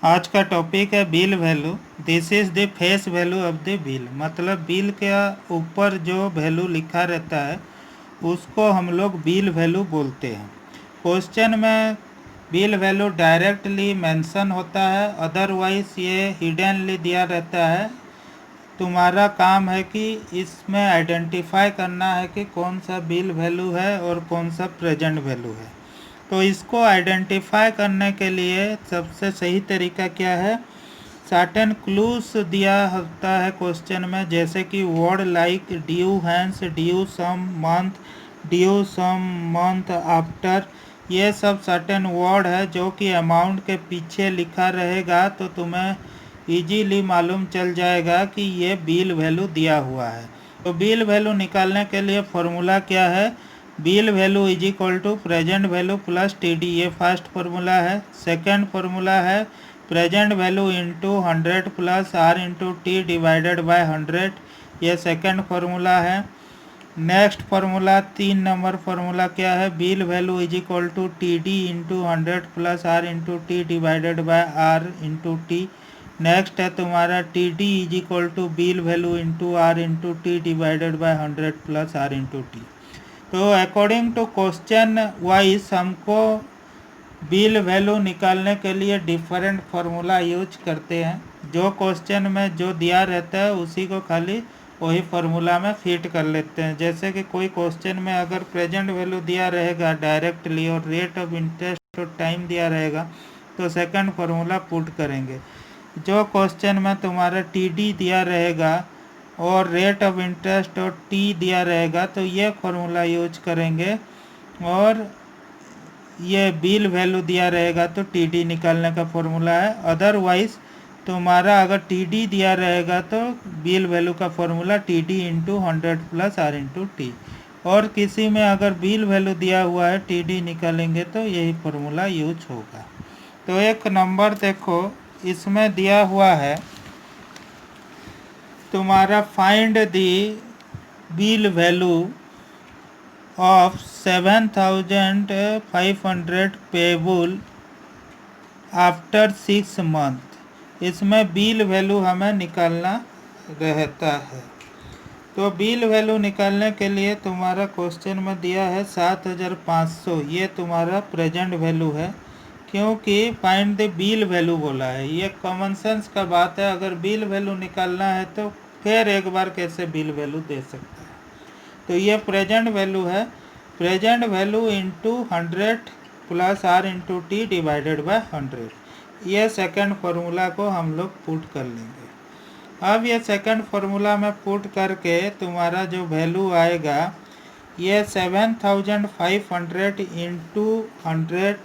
आज का टॉपिक है bill value. This is the face value of the bill. मतलब बिल के ऊपर जो वैल्यू लिखा रहता है उसको हम लोग बिल वैल्यू बोलते हैं। क्वेश्चन में बिल वैल्यू डायरेक्टली मेंशन होता है, अदरवाइज ये हिडनली दिया रहता है। तुम्हारा काम है कि इसमें आइडेंटिफाई करना है कि कौन सा बिल वैल्यू है और कौन सा प्रेजेंट वैल्यू है। तो इसको आइडेंटिफाई करने के लिए सबसे सही तरीका क्या है, सर्टेन क्लूज दिया होता है क्वेश्चन में, जैसे कि word like due hence, due some month after. ये सब सर्टेन वर्ड है जो कि अमाउंट के पीछे लिखा रहेगा तो तुम्हें इजीली मालूम चल जाएगा कि ये बिल वैल्यू दिया हुआ है। तो बिल वैल्यू निकालने के लिए फॉर्मूला क्या है, bill value is equal to present value plus T D. ये फर्स्ट फार्मूला है। सेकंड फार्मूला है present value into 100 plus R into T divided by 100। ये सेकंड फार्मूला है। नेक्स्ट फार्मूला 3 नंबर फार्मूला क्या है, bill value is equal to T D into 100 plus R into T divided by R into T. Next है तुम्हारा T D is equal to bill value into R into T divided by 100 plus R into T. तो according to question wise हमको bill value निकालने के लिए different formula use करते हैं। जो क्वेश्चन में जो दिया रहता है उसी को खाली वही फार्मूला में फिट कर लेते हैं। जैसे कि कोई क्वेश्चन में अगर प्रेजेंट वैल्यू दिया रहेगा डायरेक्टली और रेट ऑफ इंटरेस्ट और टाइम दिया रहेगा तो सेकंड फार्मूला पुट करेंगे। जो क्वेश्चन में तुम्हारा टी डी दिया रहेगा और रेट ऑफ इंटरेस्ट और टी दिया रहेगा तो ये फार्मूला यूज करेंगे, और ये बिल वैल्यू दिया रहेगा तो टी डी निकालने का फार्मूला है। अदरवाइज तुम्हारा अगर टी डी दिया रहेगा तो बिल वैल्यू का formula T D into 100 plus R into T. और किसी में अगर बिल वैल्यू दिया हुआ है टी डी निकालेंगे तो यही फार्मूला यूज होगा। तो एक नंबर देखो, इसमें दिया हुआ है तुम्हारा find the bill value of 7500 payable after 6 month. इसमें बिल वैल्यू हमें निकालना रहता है। तो बिल वैल्यू निकालने के लिए तुम्हारा क्वेश्चन में दिया है 7500। ये तुम्हारा प्रेजेंट वैल्यू है, क्योंकि फाइंड द बिल वैल्यू बोला है। ये कॉमन सेंस का बात है। अगर बिल वैल्यू निकालना है तो फिर एक बार कैसे बिल वैल्यू दे सकता है। तो ये प्रेजेंट वैल्यू है, present value into 100 plus R into T divided by 100। ये सेकंड फार्मूला को हम लोग पुट कर लेंगे। अब ये सेकंड फार्मूला में पुट करके तुम्हारा जो वैल्यू आएगा ये 7500 इंटू 100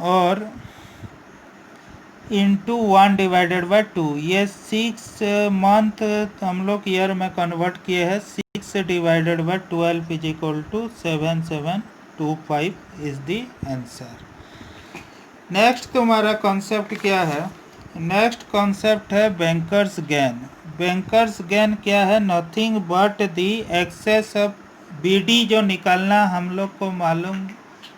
और इंटू 1 डिवाइडेड बाई 2। ये 6 मंथ हम लोग ईयर में कन्वर्ट किए हैं। 6 divided by 12 is equal to 7725 is the answer. Next तुम्हारा कॉन्सेप्ट क्या है, नेक्स्ट कॉन्सेप्ट है बैंकर्स गेन। बैंकर्स गेन क्या है, nothing but the excess of BD. जो निकालना हम लोग को मालूम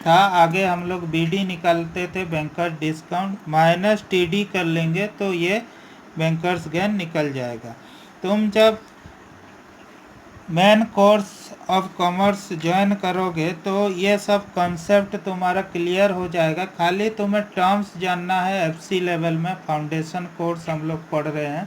था, आगे हम लोग बीडी निकालते थे बैंकर्स डिस्काउंट, माइनस टीडी कर लेंगे तो ये बैंकर्स गेन निकल जाएगा। तुम जब main course of commerce join करोगे तो ये सब कॉन्सेप्ट तुम्हारा क्लियर हो जाएगा। खाली तुम्हें टर्म्स जानना है। एफसी लेवल में फाउंडेशन कोर्स हम लोग पढ़ रहे हैं,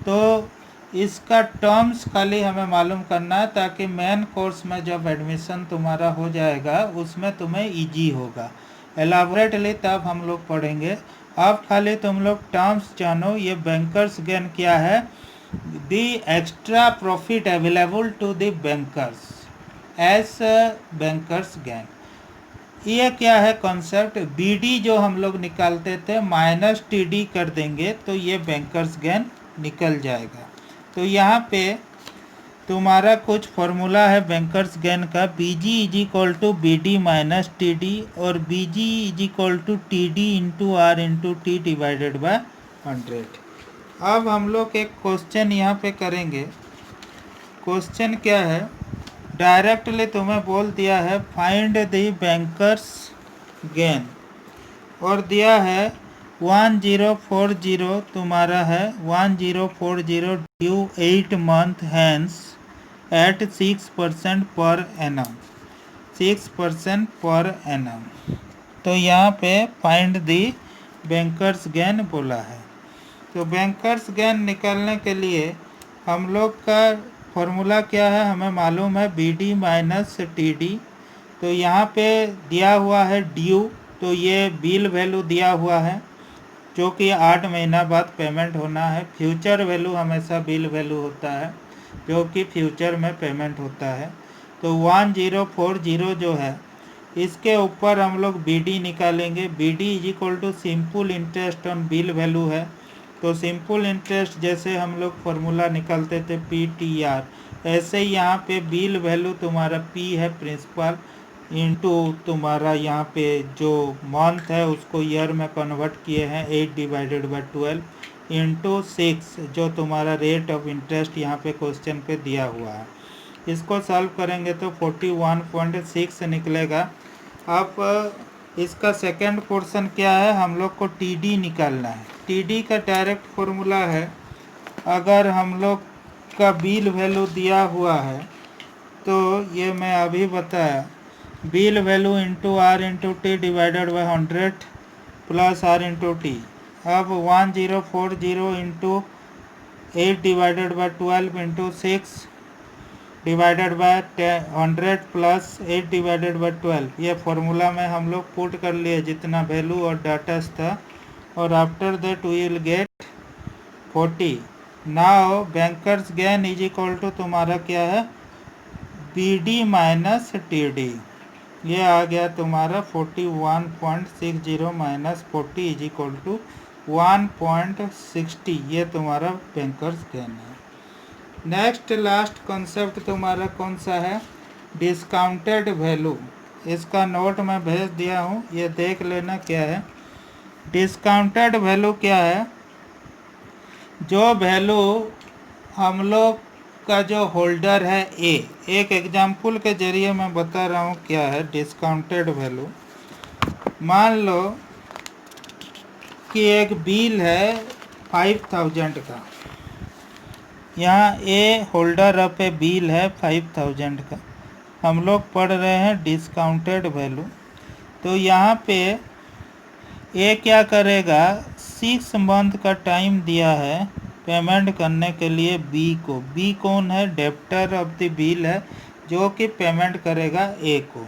तो इसका टर्म्स खाली हमें मालूम करना है, ताकि मेन कोर्स में जब एडमिशन तुम्हारा हो जाएगा उसमें तुम्हें इजी होगा। एलाबोरेटली तब हम लोग पढ़ेंगे। अब खाली तुम लोग टर्म्स जानो। ये बैंकर्स गेन क्या है, the extra profit available to the bankers as banker's gain. ये क्या है कॉन्सेप्ट, बीडी जो हम लोग निकालते थे माइनस टीडी कर देंगे तो ये बैंकर्स गेन निकल जाएगा। तो यहाँ पे तुम्हारा कुछ फार्मूला है बैंकर्स गेन का, BG is equal to B D minus T D और BG is equal to T D into R into T divided by 100। अब हम लोग एक क्वेश्चन यहाँ पे करेंगे। क्वेश्चन क्या है, डायरेक्टली तुम्हें बोल दिया है फाइंड द बैंकर्स गेन, और दिया है 1040 तुम्हारा है 1040 due 8 month hence eight 6% per annum, 6% per annum. तो यहाँ पे फाइंड दी बैंकर्स गेन बोला है। तो बैंकर्स गेन निकालने के लिए हम लोग का फॉर्मूला क्या है, हमें मालूम है BD माइनस TD। तो यहाँ पे दिया हुआ है ड्यू, तो ये बिल वैल्यू दिया हुआ है जो कि 8 महीना बाद पेमेंट होना है। फ्यूचर वैल्यू हमेशा बिल वैल्यू होता है जो कि फ्यूचर में पेमेंट होता है। तो 1040 जो है इसके ऊपर हम लोग BD निकालेंगे। BD is equal to simple interest on bill value है। तो सिंपल इंटरेस्ट जैसे हम लोग फार्मूला निकालते थे PTR, ऐसे ही यहाँ पे बिल वैल्यू तुम्हारा P है प्रिंसिपल, इनटू तुम्हारा यहाँ पे जो मंथ है उसको ईयर में कन्वर्ट किए हैं 8/12 इंटू 6 जो तुम्हारा रेट ऑफ इंटरेस्ट यहाँ पे क्वेश्चन पे दिया हुआ है। इसको सॉल्व करेंगे तो 41.6 निकलेगा। अब इसका सेकंड पोर्शन क्या है, हम लोग को TD निकालना है। TD का डायरेक्ट फॉर्मूला है, अगर हम लोग का बिल वैल्यू दिया हुआ है तो ये मैं अभी बताया, bill value into R into T divided by 100 plus R into T। अब 1040 into 8/12 into 6 divided by 100 plus 8/12, ये फार्मूला में हम लोग पुट कर लिए जितना वैल्यू और डाटा था, और after that we will get 40। Now banker's gain is equal to तुम्हारा क्या है BD माइनस TD, ये आ गया तुम्हारा 41.60 माइनस 40 इज इक्वल टू 1.60, ये तुम्हारा बैंकर्स गेन है। नेक्स्ट लास्ट कॉन्सेप्ट तुम्हारा कौन सा है, डिस्काउंटेड वैल्यू। इसका नोट मैं भेज दिया हूँ, ये देख लेना क्या है। डिस्काउंटेड वैल्यू क्या है, जो वैल्यू हम लोग का जो होल्डर है A, एक एग्जाम्पल के जरिए मैं बता रहा हूँ क्या है डिस्काउंटेड वैल्यू। मान लो कि एक बिल है 5000 का, यहाँ A holder of A bill है 5000 का, हम लोग पढ़ रहे हैं डिस्काउंटेड वैल्यू। तो यहाँ पे A क्या करेगा, 6 मंथ का टाइम दिया है पेमेंट करने के लिए B को। B कौन है, डेप्टर ऑफ द बिल है जो कि पेमेंट करेगा A को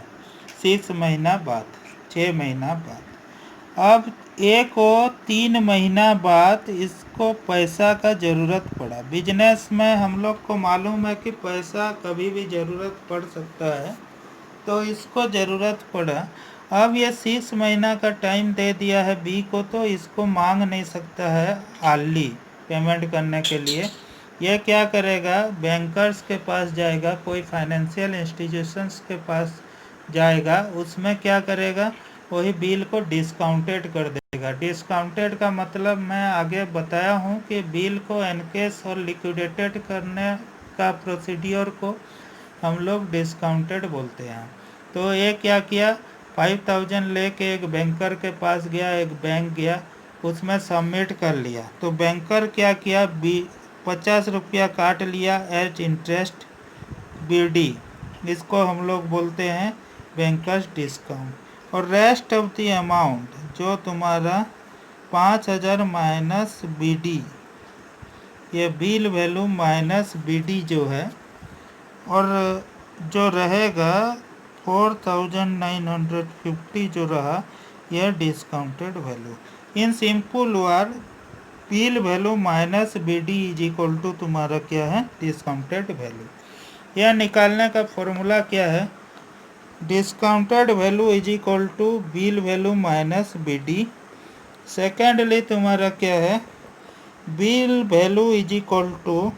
6 महीना बाद, 6 महीना बाद। अब A को 3 महीना बाद इसको पैसा का ज़रूरत पड़ा। बिजनेस में हम लोग को मालूम है कि पैसा कभी भी ज़रूरत पड़ सकता है, तो इसको ज़रूरत पड़ा। अब ये 6 महीना का टाइम दे दिया है B को, तो इसको मांग नहीं सकता है अर्ली पेमेंट करने के लिए। ये क्या करेगा, बैंकर्स के पास जाएगा, कोई फाइनेंशियल इंस्टीट्यूशंस के पास जाएगा, उसमें क्या करेगा, वही बिल को डिस्काउंटेड कर देगा। डिस्काउंटेड का मतलब मैं आगे बताया हूँ कि बिल को एनकेश और लिक्विडेटेड करने का प्रोसीड्योर को हम लोग डिस्काउंटेड बोलते हैं। तो ये क्या किया, 5000 लेके एक बैंकर के पास गया, एक बैंक गया, उसमें सबमिट कर लिया। तो बैंकर क्या किया, 50 रुपया काट लिया एज इंटरेस्ट BD, इसको हम लोग बोलते हैं बैंकर्स डिस्काउंट। और रेस्ट ऑफ द अमाउंट जो तुम्हारा 5000 माइनस BD, ये बिल वैल्यू माइनस BD जो है, और जो रहेगा 4950 जो रहा, यह discounted value. In simple word bill value minus BD is equal to तुम्हारा क्या है, डिस्काउंटेड वैल्यू। यह निकालने का फॉर्मूला क्या है, discounted value is equal to bill value minus BD। Secondly तुम्हारा क्या है, bill value is equal to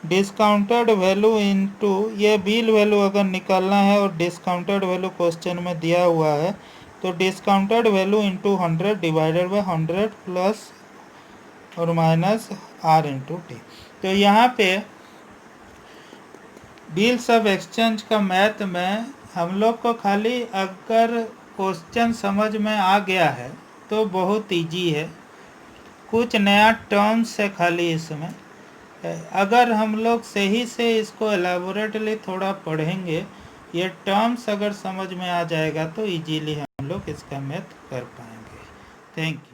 discounted value into, ये बिल वैल्यू अगर निकालना है और डिस्काउंटेड वैल्यू क्वेश्चन में दिया हुआ है, तो discounted value into 100 divided by 100 plus और माइनस R इंटू T। तो यहाँ पे बिल्स ऑफ एक्सचेंज का मैथ में हम लोग को खाली अगर क्वेश्चन समझ में आ गया है तो बहुत इजी है, कुछ नया टर्म्स है खाली इसमें। अगर हम लोग सही से इसको एलाबोरेटली थोड़ा पढ़ेंगे, ये टर्म्स अगर समझ में आ जाएगा तो इजीली हम लोग इसका मैथ कर पाएंगे। Thank you.